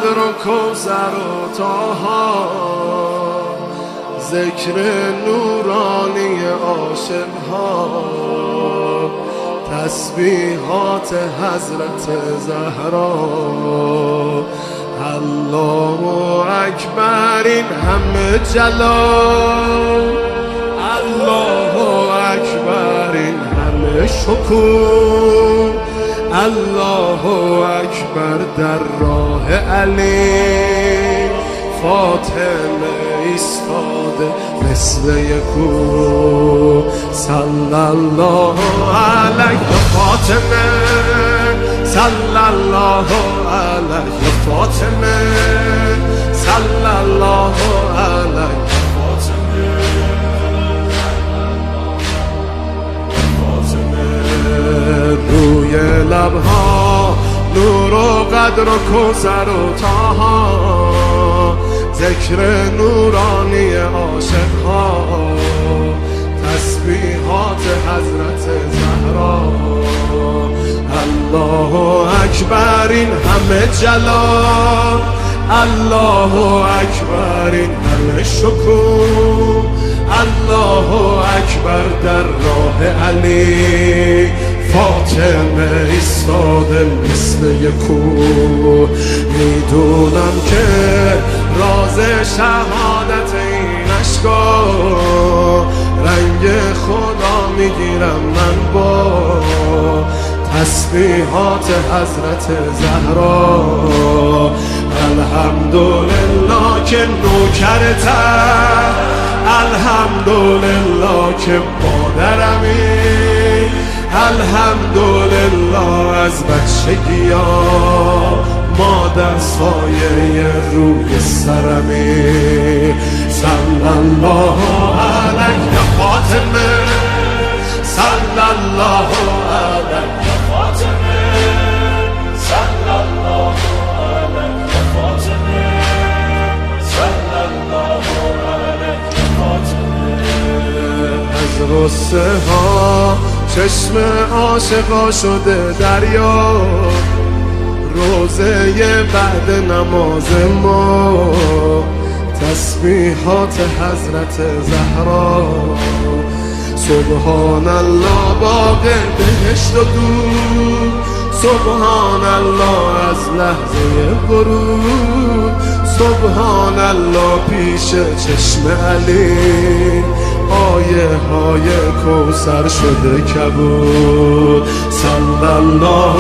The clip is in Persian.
قدر و کوثر و طه، ذکر نورانی عاشقها، تسبیحات حضرت زهرا. الله اکبر این همه جلال، الله اکبر این همه شکوه، الله اکبر در راه علی، فاطمه ایستاده مثل یکو. صلی الله علیه فاطمه، صلی الله علیه فاطمه، صلی الله علیه فاطمه. روی لبها نور و قدر و کوثر و طه، ذکر نورانی عاشقها، تسبیحات حضرت زهرا. الله اکبر این همه جلال، الله اکبر این همه شکوه، الله اکبر در راه علی، فاطمه ایستاده مثل یکو. میدونم که راز شهادت این اشکا، رنگ خدا میگیرم من با تسبیحات حضرت زهرا. الحمدلله که نوکرتم، الحمدلله که مادرمی، الحمدلله از بچگی ها مادر سایه روی سرمی. صلی الله علیه فاطمه، صلی الله علیه فاطمه، صلی الله علیه فاطمه، صلی الله علیه فاطمه. از غصه ها چشم عاشقا شده دریا، روزه بعد نماز ما تسبیحات حضرت زهرا. سبحان الله باغ بهشت و دور، سبحان الله از لحظه ورود، سبحان الله پیش چشم علی، آیه های کوثر شده کبود. صلی الله